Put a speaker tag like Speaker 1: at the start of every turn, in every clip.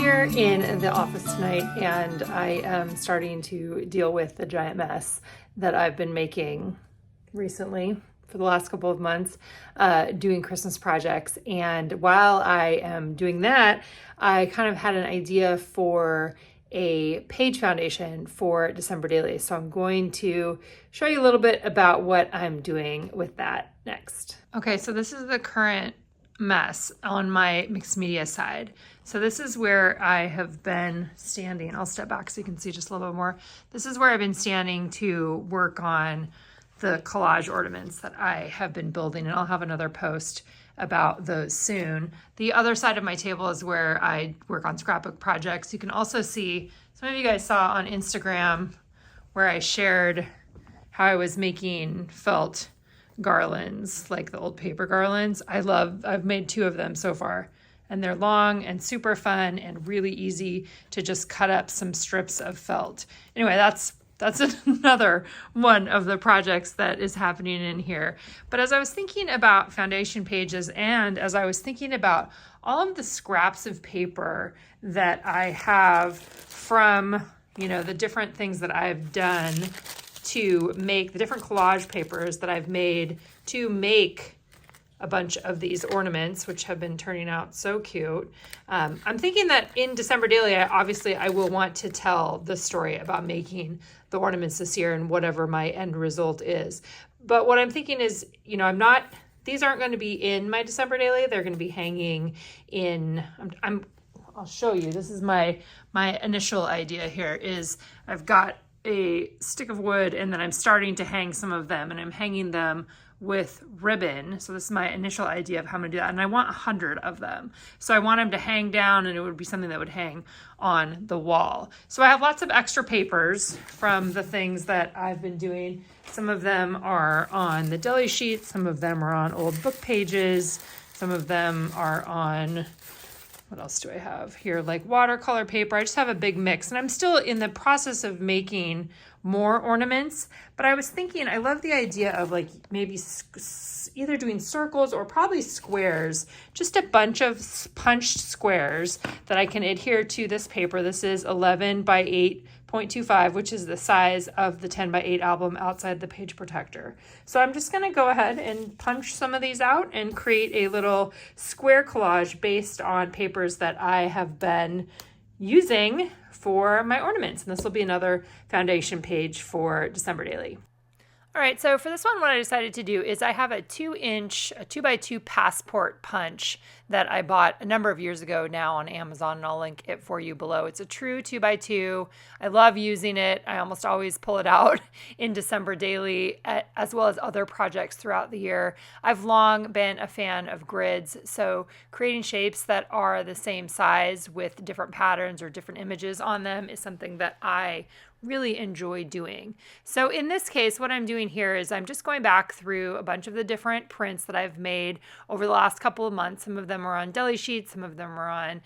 Speaker 1: here in the office tonight, and I am starting to deal with the giant mess that I've been making recently for the last couple of months, doing Christmas projects. And while I am doing that, I kind of had an idea for a page foundation for December Daily. So I'm going to show you a little bit about what I'm doing with that next. Okay, so this is the current mess on my mixed media side. So this is where I have been standing. I'll step back so you can see just a little bit more. This is where I've been standing to work on the collage ornaments that I have been building, and I'll have another post about those soon. The other side of my table is where I work on scrapbook projects. You can also see, some of you guys saw on Instagram where I shared how I was making felt garlands, like the old paper garlands. I've made 2 of them so far, and they're long and super fun and really easy to just cut up some strips of felt. Anyway, that's another one of the projects that is happening in here. But as I was thinking about foundation pages, and as I was thinking about all of the scraps of paper that I have from, the different things that I've done to make, the different collage papers that I've made to make a bunch of these ornaments, which have been turning out so cute. I'm thinking that in December Daily, I will want to tell the story about making the ornaments this year and whatever my end result is. But what I'm thinking is, these aren't going to be in my December Daily. They're going to be hanging in, I'll show you. This is my initial idea here is I've got a stick of wood, and then I'm starting to hang some of them, and I'm hanging them with ribbon. So this is my initial idea of how I'm gonna do that. And I want 100 of them. So I want them to hang down, and it would be something that would hang on the wall. So I have lots of extra papers from the things that I've been doing. Some of them are on the deli sheets. Some of them are on old book pages. Some of them are on, what else do I have here? Like watercolor paper. I just have a big mix, and I'm still in the process of making more ornaments. But I was thinking, I love the idea of like maybe either doing circles or probably squares, just a bunch of punched squares that I can adhere to this paper. This is 11 by 8.25, which is the size of the 10 by 8 album outside the page protector. So I'm just gonna go ahead and punch some of these out and create a little square collage based on papers that I have been using for my ornaments. And this will be another foundation page for December Daily. All right, so for this one, what I decided to do is I have a 2-inch, a 2x2 passport punch that I bought a number of years ago now on Amazon, and I'll link it for you below. It's a true 2x2. I love using it. I almost always pull it out in December Daily, as well as other projects throughout the year. I've long been a fan of grids, so creating shapes that are the same size with different patterns or different images on them is something that I really enjoy doing. So in this case, what I'm doing here is I'm just going back through a bunch of the different prints that I've made over the last couple of months. Some of them are on deli sheets, some of them are on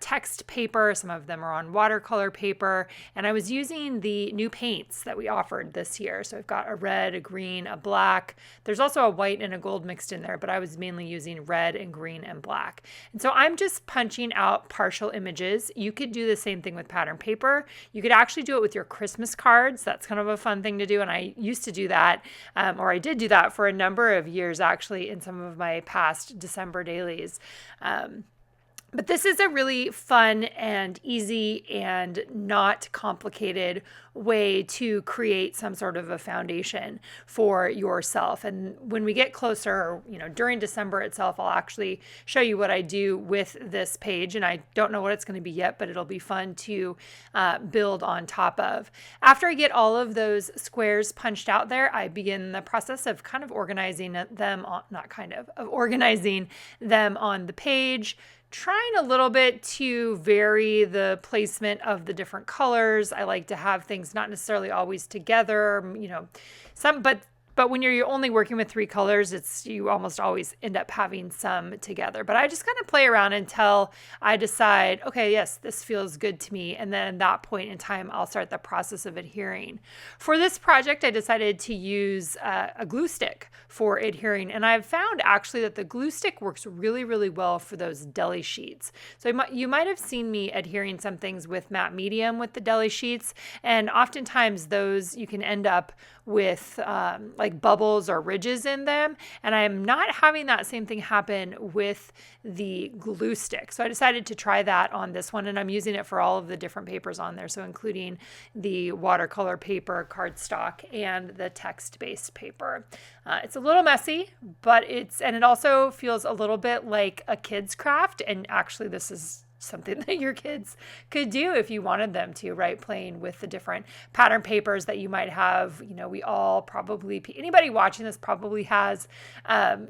Speaker 1: text paper, some of them are on watercolor paper, and I was using the new paints that we offered this year. So I've got a red, a green, a black. There's also a white and a gold mixed in there, but I was mainly using red and green and black. And so I'm just punching out partial images. You could do the same thing with pattern paper. You could actually do it with your Christmas cards. That's kind of a fun thing to do, and I used to do that, or I did do that for a number of years actually in some of my past December dailies. But this is a really fun and easy and not complicated way to create some sort of a foundation for yourself. And when we get closer, during December itself, I'll actually show you what I do with this page. And I don't know what it's going to be yet, but it'll be fun to build on top of. After I get all of those squares punched out there, I begin the process of kind of organizing them on, organizing them on the page, trying a little bit to vary the placement of the different colors. I like to have things not necessarily always together, but But when you're only working with 3 colors, you almost always end up having some together. But I just kind of play around until I decide, okay, yes, this feels good to me. And then at that point in time, I'll start the process of adhering. For this project, I decided to use a glue stick for adhering. And I've found actually that the glue stick works really, really well for those deli sheets. So you might have seen me adhering some things with matte medium with the deli sheets. And oftentimes those you can end up with like bubbles or ridges in them. And I'm not having that same thing happen with the glue stick. So I decided to try that on this one, and I'm using it for all of the different papers on there. So including the watercolor paper, cardstock, and the text-based paper. It's a little messy, but it also feels a little bit like a kid's craft. And actually this is something that your kids could do if you wanted them to, right? Playing with the different pattern papers that you might have. You know, we all probably, anybody watching this probably has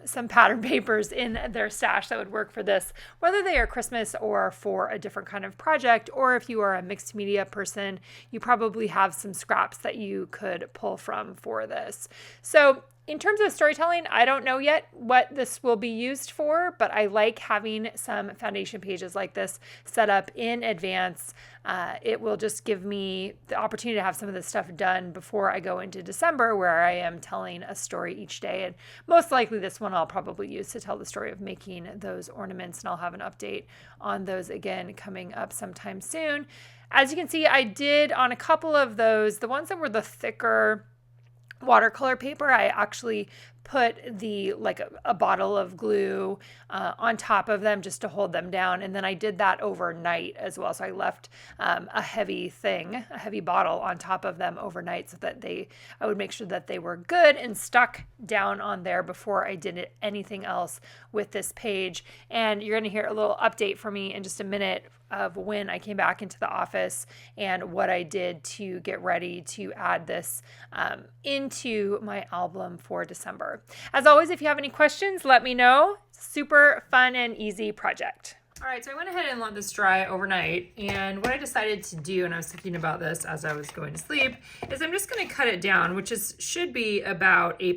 Speaker 1: some pattern papers in their stash that would work for this, whether they are Christmas or for a different kind of project, or if you are a mixed media person, you probably have some scraps that you could pull from for this. So in terms of storytelling, I don't know yet what this will be used for, but I like having some foundation pages like this set up in advance. It will just give me the opportunity to have some of this stuff done before I go into December, where I am telling a story each day. And most likely this one I'll probably use to tell the story of making those ornaments, and I'll have an update on those again coming up sometime soon. As you can see, I did on a couple of those, the ones that were the thicker watercolor paper, I actually put a bottle of glue on top of them just to hold them down. And then I did that overnight as well. So I left a heavy bottle on top of them overnight so that I would make sure that they were good and stuck down on there before I did anything else with this page. And you're going to hear a little update from me in just a minute of when I came back into the office and what I did to get ready to add this into my album for December. As always, if you have any questions, let me know. Super fun and easy project. All right, so I went ahead and let this dry overnight, and what I decided to do, and I was thinking about this as I was going to sleep, is I'm just going to cut it down, which should be about 10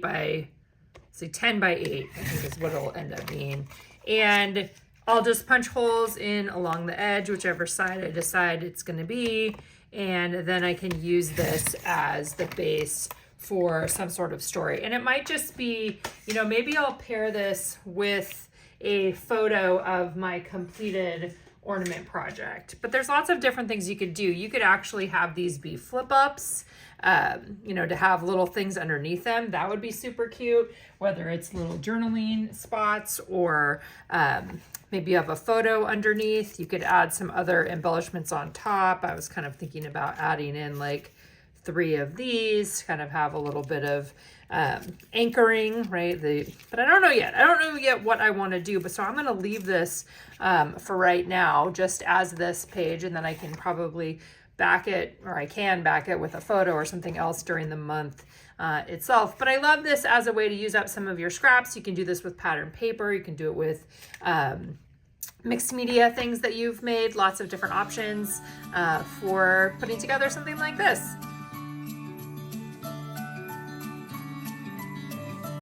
Speaker 1: by 8, I think is what it'll end up being. And I'll just punch holes in along the edge, whichever side I decide it's going to be, and then I can use this as the base for some sort of story. And it might just be, maybe I'll pair this with a photo of my completed ornament project. But there's lots of different things you could do. You could actually have these be flip-ups, to have little things underneath them. That would be super cute, whether it's little journaling spots or maybe you have a photo underneath. You could add some other embellishments on top. I was kind of thinking about adding in like 3 of these, kind of have a little bit of anchoring, right? But I don't know yet. I don't know yet what I want to do, but so I'm going to leave this for right now, just as this page, and then I can probably back it, or I can back it with a photo or something else during the month itself. But I love this as a way to use up some of your scraps. You can do this with pattern paper. You can do it with mixed media things that you've made, lots of different options for putting together something like this.